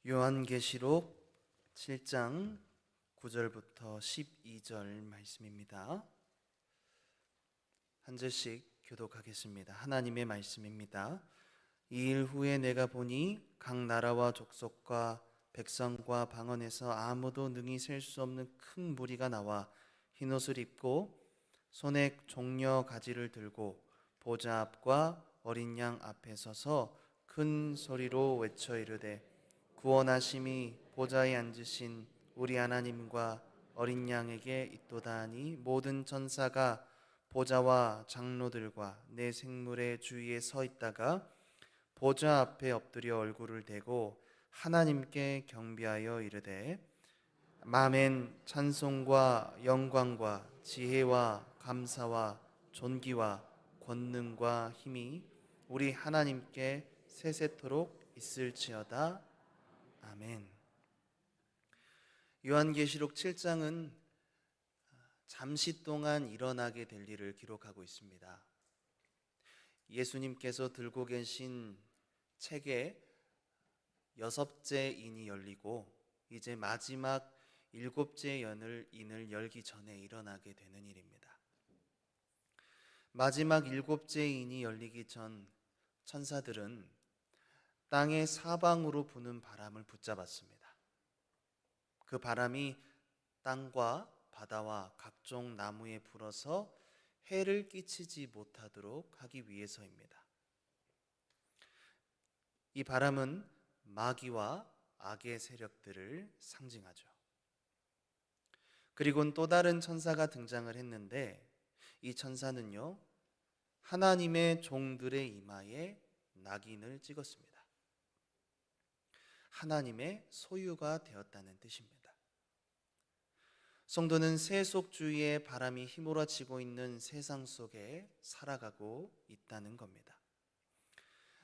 요한계시록 7장 9절부터 12절 말씀입니다. 한 절씩 교독하겠습니다. 하나님의 말씀입니다. 이 일 후에 내가 보니 각 나라와 족속과 백성과 방언에서 아무도 능히 셀 수 없는 큰 무리가 나와 흰옷을 입고 손에 종려 가지를 들고 보좌 앞과 어린 양 앞에 서서 큰 소리로 외쳐 이르되 구원하심이 보좌에 앉으신 우리 하나님과 어린 양에게 있도다 하니 모든 천사가 보좌와 장로들과 내 생물의 주위에 서 있다가 보좌 앞에 엎드려 얼굴을 대고 하나님께 경배하여 이르되 아멘. 찬송과 영광과 지혜와 감사와 존귀와 권능과 힘이 우리 하나님께 세세토록 있을지어다. 아멘. 요한계시록 7장은 잠시 동안 일어나게 될 일을 기록하고 있습니다. 예수님께서 들고 계신 책의 6째 인이 열리고 이제 마지막 7째 인을 열기 전에 일어나게 되는 일입니다. 마지막 7째 인이 열리기 전 천사들은 땅의 사방으로 부는 바람을 붙잡았습니다. 그 바람이 땅과 바다와 각종 나무에 불어서 해를 끼치지 못하도록 하기 위해서입니다. 이 바람은 마귀와 악의 세력들을 상징하죠. 그리고는 또 다른 천사가 등장을 했는데 이 천사는요, 하나님의 종들의 이마에 낙인을 찍었습니다. 하나님의 소유가 되었다는 뜻입니다. 성도는 세속주의의 바람이 휘몰아치고 있는 세상 속에 살아가고 있다는 겁니다.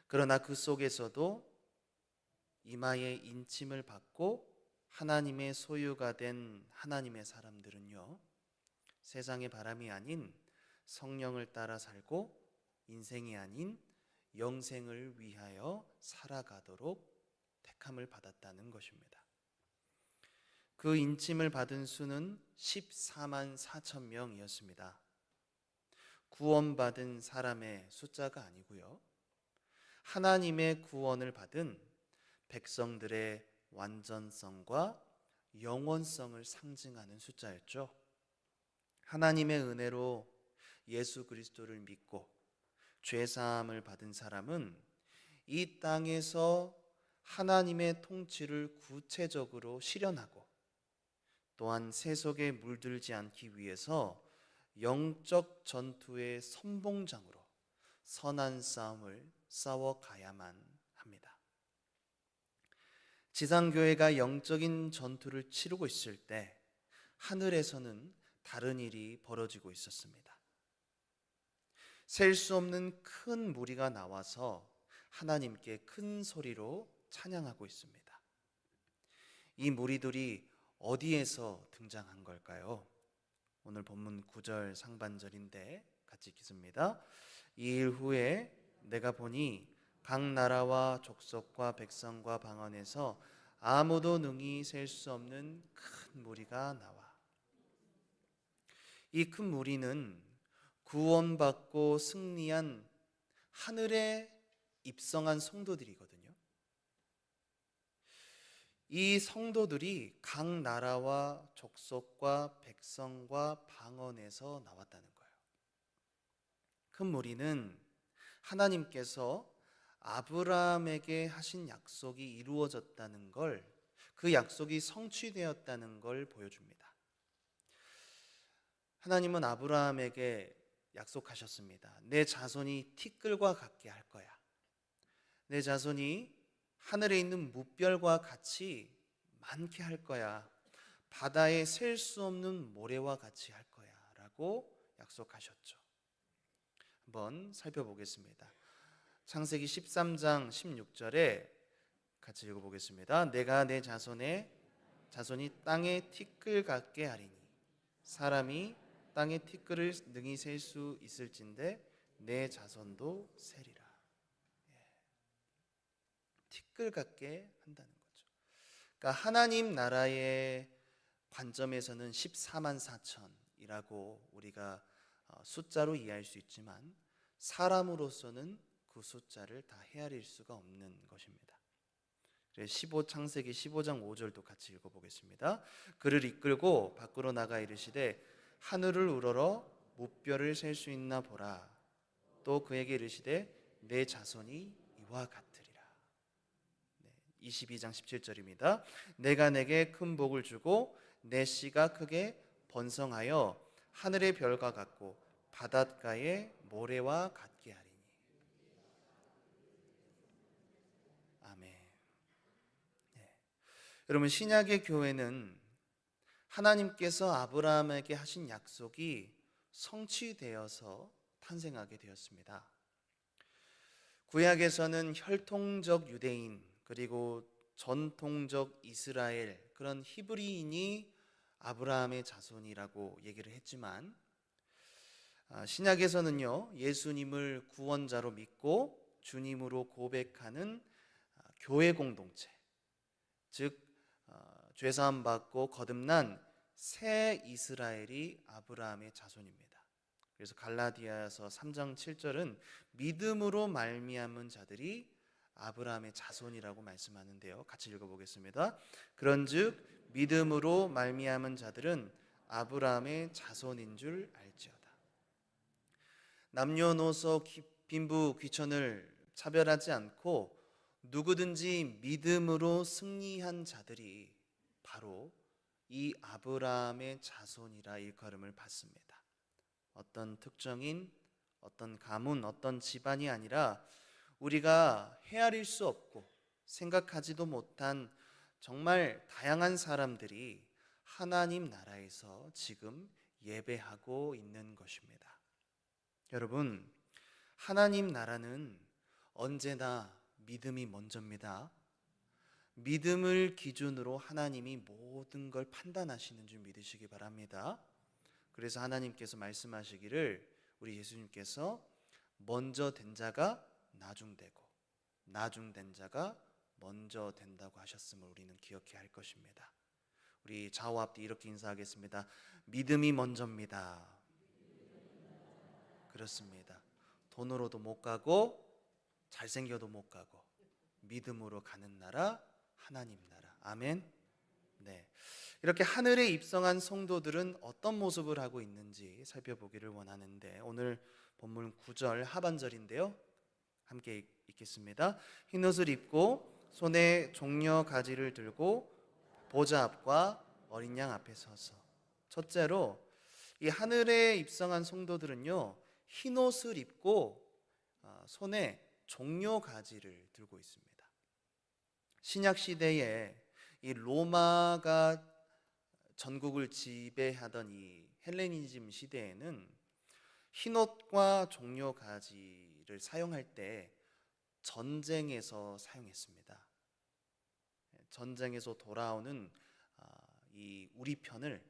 그러나 그 속에서도 이마에 인침을 받고 하나님의 소유가 된 하나님의 사람들은요, 세상의 바람이 아닌 성령을 따라 살고 인생이 아닌 영생을 위하여 살아가도록 택함을 받았다는 것입니다. 그 인침을 받은 수는 14만 4천 명이었습니다. 구원받은 사람의 숫자가 아니고요, 하나님의 구원을 받은 백성들의 완전성과 영원성을 상징하는 숫자였죠. 하나님의 은혜로 예수 그리스도를 믿고 죄사함을 받은 사람은 이 땅에서 하나님의 통치를 구체적으로 실현하고 또한 세속에 물들지 않기 위해서 영적 전투의 선봉장으로 선한 싸움을 싸워가야만 합니다. 지상교회가 영적인 전투를 치르고 있을 때 하늘에서는 다른 일이 벌어지고 있었습니다. 셀 수 없는 큰 무리가 나와서 하나님께 큰 소리로 찬양하고 있습니다. 이 무리들이 어디에서 등장한 걸까요? 오늘 본문 9절 상반절인데 같이 읽겠습니다. 이 일 후에 내가 보니 각 나라와 족속과 백성과 방언에서 아무도 능히 셀 수 없는 큰 무리가 나와. 이 큰 무리는 구원받고 승리한 하늘에 입성한 성도들이거든요. 이 성도들이 각 나라와 족속과 백성과 방언에서 나왔다는 거예요. 큰 무리는 하나님께서 아브라함에게 하신 약속이 이루어졌다는 걸, 그 약속이 성취되었다는 걸 보여줍니다. 하나님은 아브라함에게 약속하셨습니다. 내 자손이 티끌과 같게 할 거야. 내 자손이 하늘에 있는 무별과 같이 많게 할 거야. 바다에 셀 수 없는 모래와 같이 할 거야 라고 약속하셨죠. 한번 살펴보겠습니다. 창세기 13장 16절에 같이 읽어보겠습니다. 내가 내 자손이 땅의 티끌 같게 하리니 사람이 땅의 티끌을 능히 셀 수 있을진데 내 자손도 세리라. 티끌 같게 한다는 거죠. 그러니까 하나님 나라의 관점에서는 14만 4천이라고 우리가 숫자로 이해할 수 있지만 사람으로서는 그 숫자를 다 헤아릴 수가 없는 것입니다. 창세기 15장 5절도 같이 읽어보겠습니다. 그를 이끌고 밖으로 나가 이르시되 하늘을 우러러 무뼈를 셀 수 있나 보라. 또 그에게 이르시되 내 자손이 이와 같으리라. 22장 17절입니다. 내가 내게 큰 복을 주고 내 씨가 크게 번성하여 하늘의 별과 같고 바닷가의 모래와 같게 하리니. 아멘. 여러분, 신약의 교회는 하나님께서 아브라함에게 하신 약속이 성취되어서 탄생하게 되었습니다. 구약에서는 혈통적 유대인 그리고 전통적 이스라엘, 그런 히브리인이 아브라함의 자손이라고 얘기를 했지만 신약에서는요, 예수님을 구원자로 믿고 주님으로 고백하는 교회 공동체, 즉 죄사함 받고 거듭난 새 이스라엘이 아브라함의 자손입니다. 그래서 갈라디아서 3장 7절은 믿음으로 말미암은 자들이 아브라함의 자손이라고 말씀하는데요. 같이 읽어보겠습니다. 그런즉 믿음으로 말미암은 자들은 아브라함의 자손인 줄 알지어다. 남녀노소 빈부 귀천을 차별하지 않고 누구든지 믿음으로 승리한 자들이 바로 이 아브라함의 자손이라 일컬음을 받습니다. 어떤 특정인, 어떤 가문, 어떤 집안이 아니라 우리가 헤아릴 수 없고 생각하지도 못한 정말 다양한 사람들이 하나님 나라에서 지금 예배하고 있는 것입니다. 여러분, 하나님 나라는 언제나 믿음이 먼저입니다. 믿음을 기준으로 하나님이 모든 걸 판단하시는 줄 믿으시기 바랍니다. 그래서 하나님께서 말씀하시기를 우리 예수님께서 먼저 된 자가 나중되고 나중된 자가 먼저 된다고 하셨음을 우리는 기억해야 할 것입니다. 우리 좌우 앞뒤 이렇게 인사하겠습니다. 믿음이 먼저입니다. 그렇습니다. 돈으로도 못 가고 잘생겨도 못 가고 믿음으로 가는 나라, 하나님 나라. 아멘. 네. 이렇게 하늘에 입성한 성도들은 어떤 모습을 하고 있는지 살펴보기를 원하는데 오늘 본문 9절 하반절인데요. 함께 읽겠습니다. 흰옷을 입고 손에 종려 가지를 들고 보좌 앞과 어린 양 앞에 서서. 첫째로 이 하늘에 입성한 성도들은요, 흰옷을 입고 손에 종려 가지를 들고 있습니다. 신약 시대에 이 로마가 전국을 지배하던 이 헬레니즘 시대에는 흰옷과 종려 가지를 사용할 때 전쟁에서 사용했습니다. 전쟁에서 돌아오는 이 우리 편을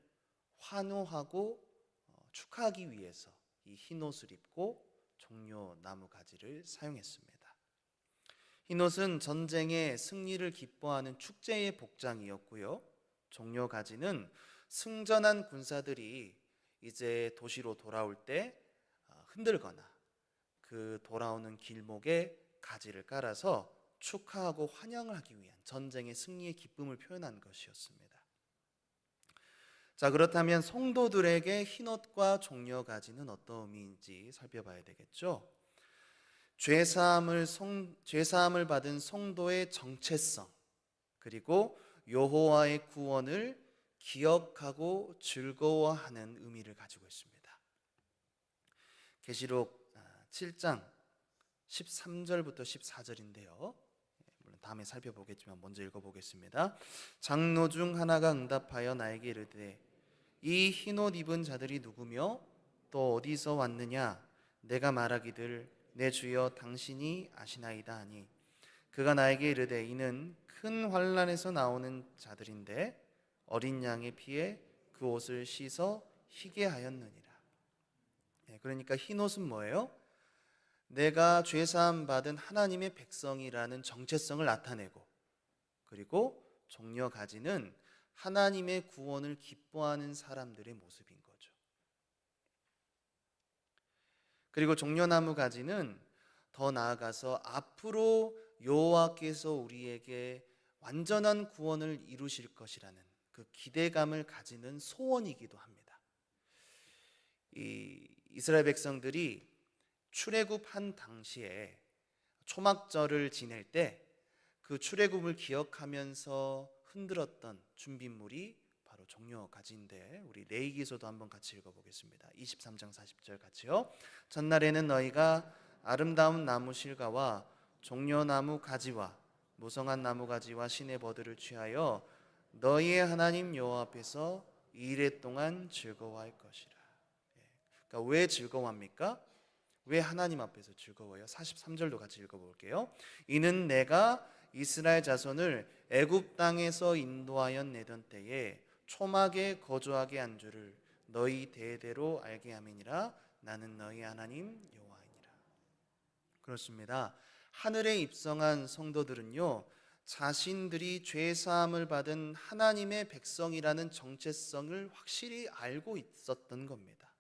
환호하고 축하하기 위해서 이 흰옷을 입고 종려 나무 가지를 사용했습니다. 흰옷은 전쟁의 승리를 기뻐하는 축제의 복장이었고요. 종려 가지는 승전한 군사들이 이제 도시로 돌아올 때 흔들거나 그 돌아오는 길목에 가지를 깔아서 축하하고 환영을 하기 위한 전쟁의 승리의 기쁨을 표현한 것이었습니다. 자, 그렇다면 성도들에게 흰옷과 종려 가지는 어떤 의미인지 살펴봐야 되겠죠. 죄사함을 받은 성도의 정체성, 그리고 여호와의 구원을 기억하고 즐거워하는 의미를 가지고 있습니다. 계시록 7장 13절부터 14절인데요. 물론 다음에 살펴보겠지만 먼저 읽어보겠습니다. 장로 중 하나가 응답하여 나에게 이르되 이 흰옷 입은 자들이 누구며 또 어디서 왔느냐? 내가 말하기를 내 주여 당신이 아시나이다 하니 그가 나에게 이르되 이는 큰 환난에서 나오는 자들인데 어린 양의 피에 그 옷을 씻어 희게 하였느니라. 그러니까 흰옷은 뭐예요? 내가 죄사함 받은 하나님의 백성이라는 정체성을 나타내고, 그리고 종려 가지는 하나님의 구원을 기뻐하는 사람들의 모습인 거죠. 그리고 종려나무 가지는 더 나아가서 앞으로 여호와께서 우리에게 완전한 구원을 이루실 것이라는 그 기대감을 가지는 소원이기도 합니다. 이 이스라엘 백성들이 출애굽한 당시에 초막절을 지낼 때 그 출애굽을 기억하면서 흔들었던 준비물이 바로 종려 가지인데, 우리 레위기서도 한번 같이 읽어보겠습니다. 23장 40절 같이요. 전날에는 너희가 아름다운 나무 실과와 종려나무 가지와 무성한 나무 가지와 시내버드를 취하여 너희의 하나님 여호와 앞에서 이레 동안 즐거워할 것이라. 그러니까 왜 즐거워합니까? 왜 하나님 앞에서 즐거워요? 43절도 같이 읽어볼게요. 이는 내가 이스라엘 자손을 애굽 땅에서 인도하여 내던 때에 초막에 거주하게 한 줄을 너희 대대로 알게 함이니라. 나는 너희 하나님 여호와이니라. 그렇습니다. 하늘에 입성한 성도들은요, 자신들이 죄 사함을 받은 하나님의 백성이라는 정체성을 확실히 알고 있었던 겁니다.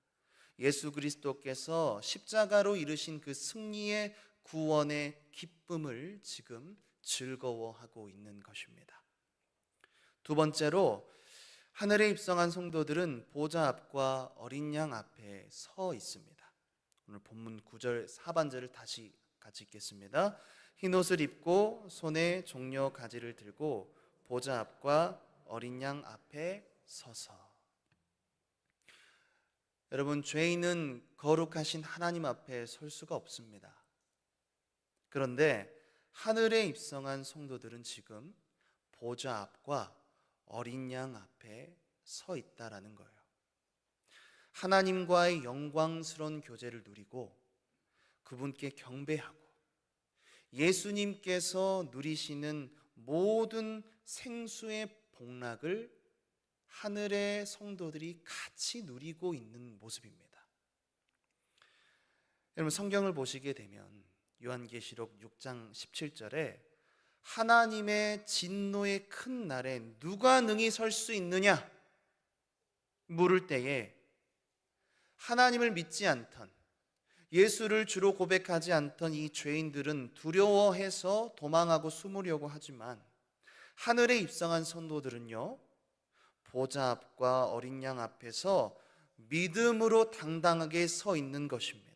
예수 그리스도께서 십자가로 이루신 그 승리의 구원의 기쁨을 지금 즐거워하고 있는 것입니다. 두 번째로, 하늘에 입성한 성도들은 보좌 앞과 어린 양 앞에 서 있습니다. 오늘 본문 9절 하반절을 다시 같이 읽겠습니다. 흰 옷을 입고 손에 종려 가지를 들고 보좌 앞과 어린 양 앞에 서서. 여러분, 죄인은 거룩하신 하나님 앞에 설 수가 없습니다. 그런데 하늘에 입성한 성도들은 지금 보좌 앞과 어린 양 앞에 서 있다라는 거예요. 하나님과의 영광스러운 교제를 누리고 그분께 경배하고 예수님께서 누리시는 모든 생수의 복락을 하늘의 성도들이 같이 누리고 있는 모습입니다. 여러분, 성경을 보시게 되면 요한계시록 6장 17절에 하나님의 진노의 큰 날에 누가 능히 설 수 있느냐 물을 때에 하나님을 믿지 않던, 예수를 주로 고백하지 않던 이 죄인들은 두려워해서 도망하고 숨으려고 하지만, 하늘에 입성한 성도들은요, 보좌 앞과 어린 양 앞에서 믿음으로 당당하게 서 있는 것입니다.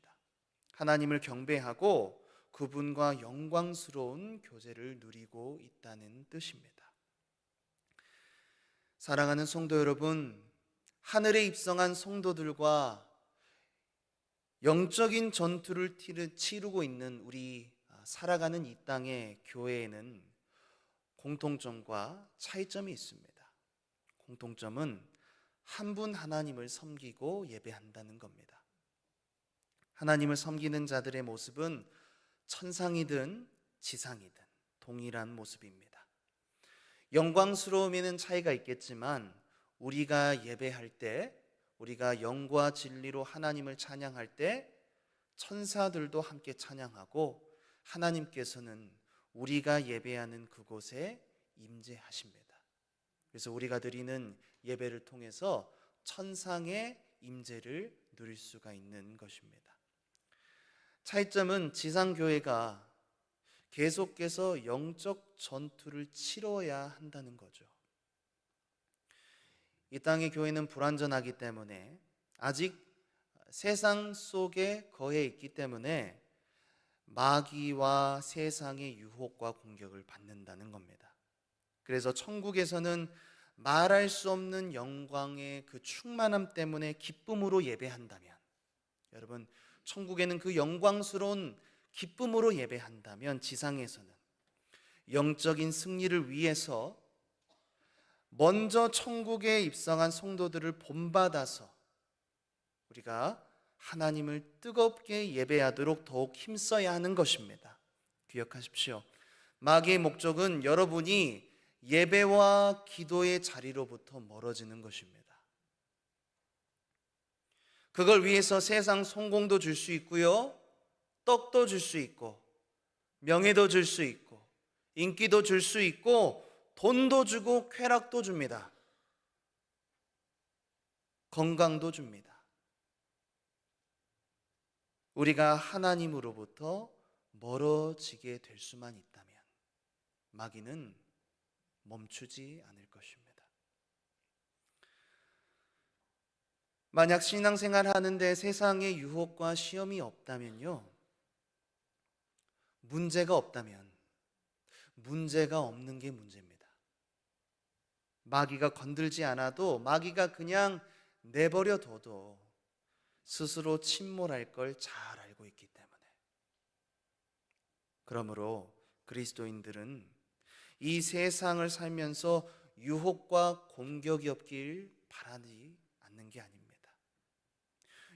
하나님을 경배하고 그분과 영광스러운 교제를 누리고 있다는 뜻입니다. 사랑하는 성도 여러분, 하늘에 입성한 성도들과 영적인 전투를 치르고 있는 우리 살아가는 이 땅의 교회에는 공통점과 차이점이 있습니다. 공통점은 한 분 하나님을 섬기고 예배한다는 겁니다. 하나님을 섬기는 자들의 모습은 천상이든 지상이든 동일한 모습입니다. 영광스러움에는 차이가 있겠지만 우리가 예배할 때, 우리가 영과 진리로 하나님을 찬양할 때 천사들도 함께 찬양하고 하나님께서는 우리가 예배하는 그곳에 임재하십니다. 그래서 우리가 드리는 예배를 통해서 천상의 임재를 누릴 수가 있는 것입니다. 차이점은 지상교회가 계속해서 영적 전투를 치러야 한다는 거죠. 이 땅의 교회는 불완전하기 때문에, 아직 세상 속에 거해 있기 때문에 마귀와 세상의 유혹과 공격을 받는다는 겁니다. 그래서 천국에서는 말할 수 없는 영광의 그 충만함 때문에 기쁨으로 예배한다면, 여러분, 천국에는 그 영광스러운 기쁨으로 예배한다면, 지상에서는 영적인 승리를 위해서 먼저 천국에 입성한 성도들을 본받아서 우리가 하나님을 뜨겁게 예배하도록 더욱 힘써야 하는 것입니다. 기억하십시오. 마귀의 목적은 여러분이 예배와 기도의 자리로부터 멀어지는 것입니다. 그걸 위해서 세상 성공도 줄 수 있고요, 떡도 줄 수 있고, 명예도 줄 수 있고, 인기도 줄 수 있고, 돈도 주고 쾌락도 줍니다. 건강도 줍니다. 우리가 하나님으로부터 멀어지게 될 수만 있다면 마귀는 멈추지 않을 것입니다. 만약 신앙생활 하는데 세상의 유혹과 시험이 없다면요, 문제가 없다면 문제가 없는 게 문제입니다. 마귀가 건들지 않아도, 마귀가 그냥 내버려 둬도 스스로 침몰할 걸 잘 알고 있기 때문에. 그러므로 그리스도인들은 이 세상을 살면서 유혹과 공격이 없길 바라지 않는 게 아닙니다.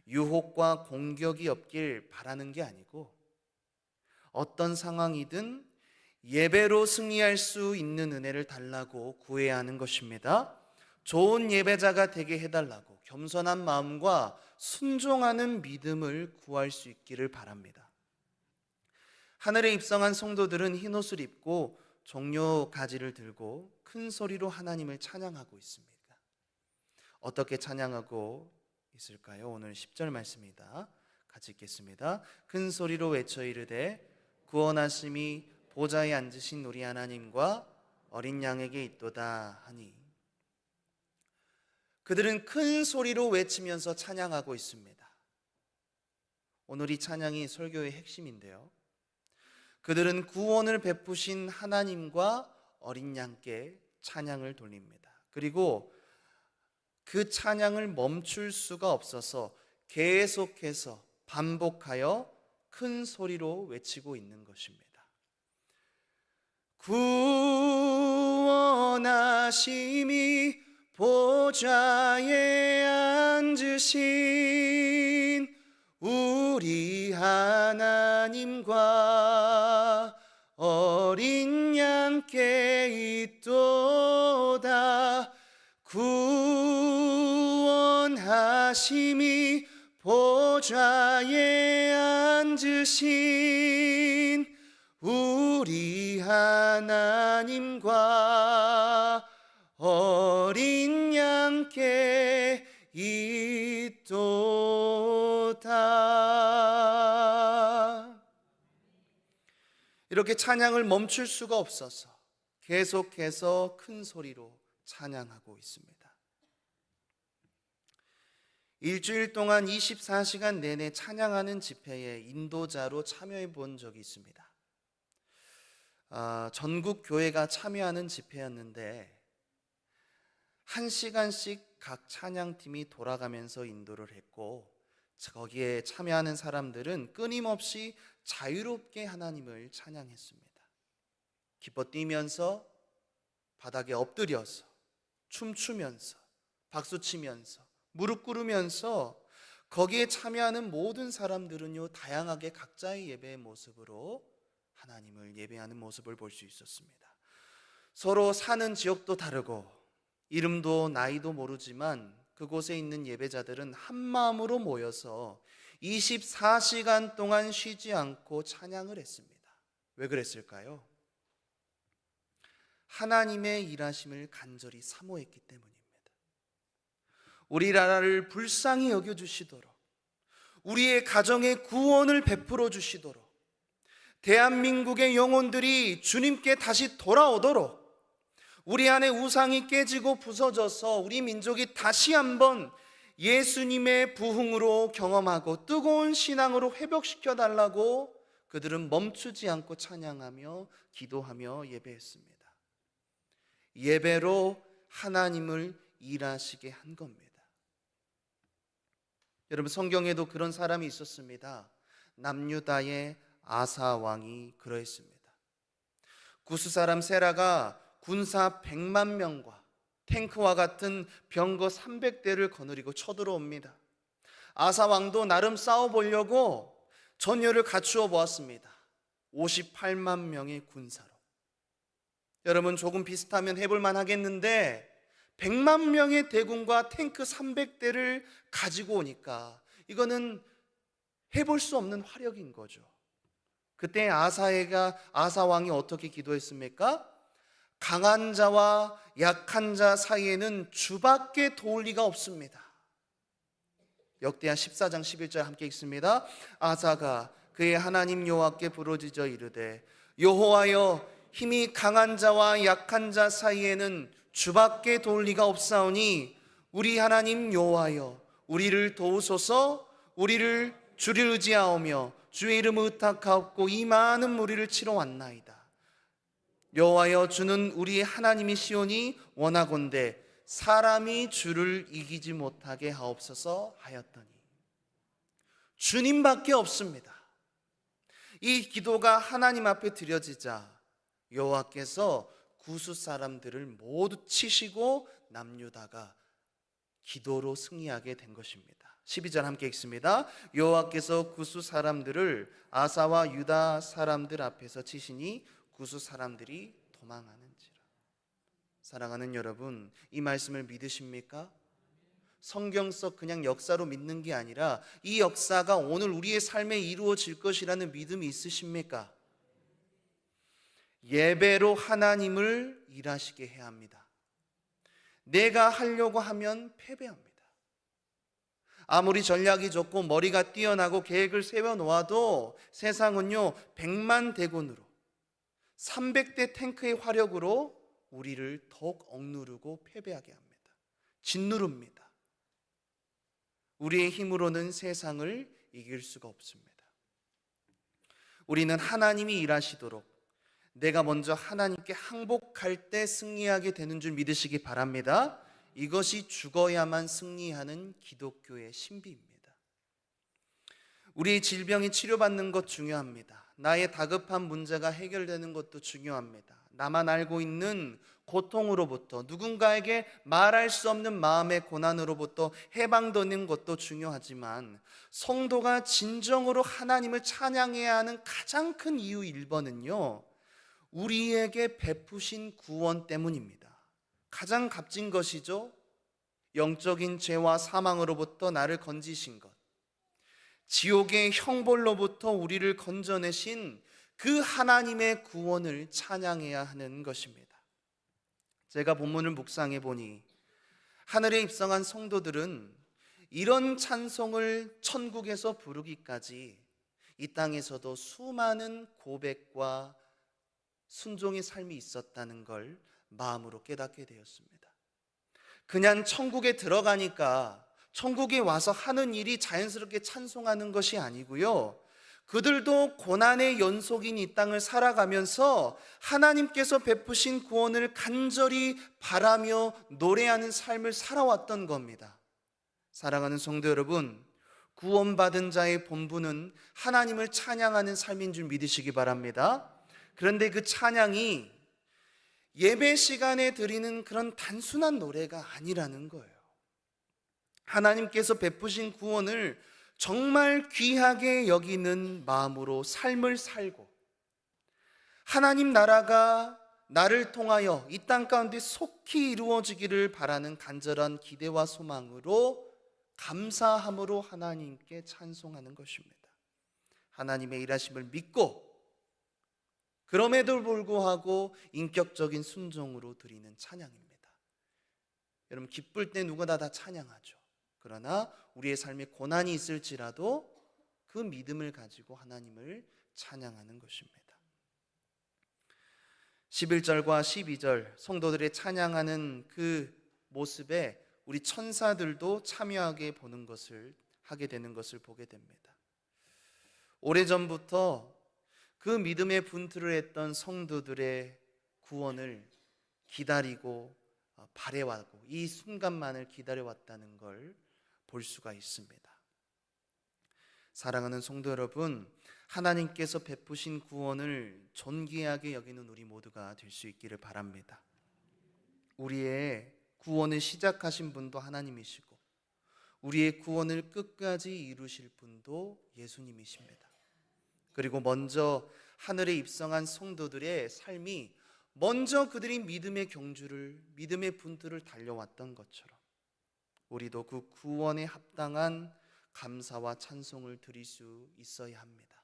유혹과 공격이 없길 바라는 게 아니고, 어떤 상황이든 예배로 승리할 수 있는 은혜를 달라고 구해야 하는 것입니다. 좋은 예배자가 되게 해달라고 겸손한 마음과 순종하는 믿음을 구할 수 있기를 바랍니다. 하늘에 입성한 성도들은 흰옷을 입고 종려 가지를 들고 큰 소리로 하나님을 찬양하고 있습니다. 어떻게 찬양하고 있을까요? 오늘 10절 말씀입니다. 같이 읽겠습니다. 큰 소리로 외쳐 이르되 구원하심이 보좌에 앉으신 우리 하나님과 어린 양에게 있도다 하니. 그들은 큰 소리로 외치면서 찬양하고 있습니다. 오늘 이 찬양이 설교의 핵심인데요, 그들은 구원을 베푸신 하나님과 어린 양께 찬양을 돌립니다. 그리고 그 찬양을 멈출 수가 없어서 계속해서 반복하여 큰 소리로 외치고 있는 것입니다. 구원하심이 보좌에 앉으신 우리 하나님과 어린 양께 있도다. 구원하심이 보좌에 앉으신 우리 하나님과 어린 양께 있도다. 이렇게 찬양을 멈출 수가 없어서 계속해서 큰 소리로 찬양하고 있습니다. 일주일 동안 24시간 내내 찬양하는 집회에 인도자로 참여해 본 적이 있습니다. 전국 교회가 참여하는 집회였는데 1시간씩 각 찬양팀이 돌아가면서 인도를 했고, 거기에 참여하는 사람들은 끊임없이 자유롭게 하나님을 찬양했습니다. 기뻐 뛰면서, 바닥에 엎드려서, 춤추면서, 박수치면서, 무릎 꿇으면서, 거기에 참여하는 모든 사람들은요, 다양하게 각자의 예배의 모습으로 하나님을 예배하는 모습을 볼 수 있었습니다. 서로 사는 지역도 다르고 이름도 나이도 모르지만 그곳에 있는 예배자들은 한 마음으로 모여서 24시간 동안 쉬지 않고 찬양을 했습니다. 왜 그랬을까요? 하나님의 일하심을 간절히 사모했기 때문입니다. 우리 나라를 불쌍히 여겨주시도록, 우리의 가정에 구원을 베풀어 주시도록, 대한민국의 영혼들이 주님께 다시 돌아오도록, 우리 안에 우상이 깨지고 부서져서 우리 민족이 다시 한번 예수님의 부흥으로 경험하고 뜨거운 신앙으로 회복시켜 달라고 그들은 멈추지 않고 찬양하며 기도하며 예배했습니다. 예배로 하나님을 일하시게 한 겁니다. 여러분, 성경에도 그런 사람이 있었습니다. 남유다의 아사 왕이 그러했습니다. 구스 사람 세라가 군사 100만 명과 탱크와 같은 병거 300대를 거느리고 쳐들어옵니다. 아사 왕도 나름 싸워보려고 전열을 갖추어 보았습니다. 58만 명의 군사로. 여러분, 조금 비슷하면 해볼만 하겠는데 100만 명의 대군과 탱크 300대를 가지고 오니까 이거는 해볼 수 없는 화력인 거죠. 그때 아사 왕이 어떻게 기도했습니까? 강한 자와 약한 자 사이에는 주밖에 도울 리가 없습니다. 역대하 14장 11절 함께 읽습니다. 아사가 그의 하나님 여호와께 부르짖어 이르되 여호와여 힘이 강한 자와 약한 자 사이에는 주밖에 도울 리가 없사오니 우리 하나님 여호와여 우리를 도우소서. 우리를 주를 의지하오며 주의 이름을 의탁하옵고 이 많은 무리를 치러 왔나이다. 여호와여 주는 우리의 하나님이시오니 원하건대 사람이 주를 이기지 못하게 하옵소서 하였더니 주님밖에 없습니다. 이 기도가 하나님 앞에 드려지자 여호와께서 구스 사람들을 모두 치시고 남유다가 기도로 승리하게 된 것입니다. 12절 함께 읽습니다. 여호와께서 구스 사람들을 아사와 유다 사람들 앞에서 치시니 구스 사람들이 도망하는지라. 사랑하는 여러분, 이 말씀을 믿으십니까? 성경 속 그냥 역사로 믿는 게 아니라 이 역사가 오늘 우리의 삶에 이루어질 것이라는 믿음이 있으십니까? 예배로 하나님을 일하시게 해야 합니다. 내가 하려고 하면 패배합니다. 아무리 전략이 좋고 머리가 뛰어나고 계획을 세워놓아도 세상은요 100만 대군으로 300대 탱크의 화력으로 우리를 더욱 억누르고 패배하게 합니다. 짓누릅니다. 우리의 힘으로는 세상을 이길 수가 없습니다. 우리는 하나님이 일하시도록 내가 먼저 하나님께 항복할 때 승리하게 되는 줄 믿으시기 바랍니다. 이것이 죽어야만 승리하는 기독교의 신비입니다. 우리의 질병이 치료받는 것 중요합니다. 나의 다급한 문제가 해결되는 것도 중요합니다. 나만 알고 있는 고통으로부터, 누군가에게 말할 수 없는 마음의 고난으로부터 해방되는 것도 중요하지만 성도가 진정으로 하나님을 찬양해야 하는 가장 큰 이유 1번은요 우리에게 베푸신 구원 때문입니다. 가장 값진 것이죠. 영적인 죄와 사망으로부터 나를 건지신 것, 지옥의 형벌로부터 우리를 건져내신 그 하나님의 구원을 찬양해야 하는 것입니다. 제가 본문을 묵상해 보니 하늘에 입성한 성도들은 이런 찬송을 천국에서 부르기까지 이 땅에서도 수많은 고백과 순종의 삶이 있었다는 걸 마음으로 깨닫게 되었습니다. 그냥 천국에 들어가니까 천국에 와서 하는 일이 자연스럽게 찬송하는 것이 아니고요, 그들도 고난의 연속인 이 땅을 살아가면서 하나님께서 베푸신 구원을 간절히 바라며 노래하는 삶을 살아왔던 겁니다. 사랑하는 성도 여러분, 구원받은 자의 본분은 하나님을 찬양하는 삶인 줄 믿으시기 바랍니다. 그런데 그 찬양이 예배 시간에 드리는 그런 단순한 노래가 아니라는 거예요. 하나님께서 베푸신 구원을 정말 귀하게 여기는 마음으로 삶을 살고 하나님 나라가 나를 통하여 이 땅 가운데 속히 이루어지기를 바라는 간절한 기대와 소망으로 감사함으로 하나님께 찬송하는 것입니다. 하나님의 일하심을 믿고 그럼에도 불구하고 인격적인 순종으로 드리는 찬양입니다. 여러분, 기쁠 때 누구나 다 찬양하죠. 그러나 우리의 삶에 고난이 있을지라도 그 믿음을 가지고 하나님을 찬양하는 것입니다. 11절과 12절 성도들의 찬양하는 그 모습에 우리 천사들도 참여하게 하게 되는 것을 보게 됩니다. 오래전부터 그 믿음의 분투를 했던 성도들의 구원을 기다리고 바래왔고 이 순간만을 기다려왔다는 걸 볼 수가 있습니다. 사랑하는 성도 여러분, 하나님께서 베푸신 구원을 존귀하게 여기는 우리 모두가 될 수 있기를 바랍니다. 우리의 구원을 시작하신 분도 하나님이시고 우리의 구원을 끝까지 이루실 분도 예수님이십니다. 그리고 먼저 하늘에 입성한 성도들의 삶이 먼저 그들이 믿음의 경주를, 믿음의 분투를 달려왔던 것처럼 우리도 그 구원에 합당한 감사와 찬송을 드릴 수 있어야 합니다.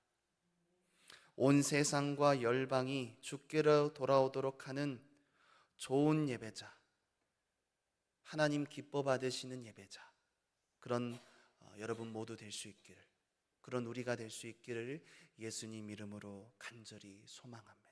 온 세상과 열방이 주께로 돌아오도록 하는 좋은 예배자, 하나님 기뻐 받으시는 예배자, 그런 여러분 모두 될 수 있기를, 그런 우리가 될 수 있기를 예수님 이름으로 간절히 소망합니다.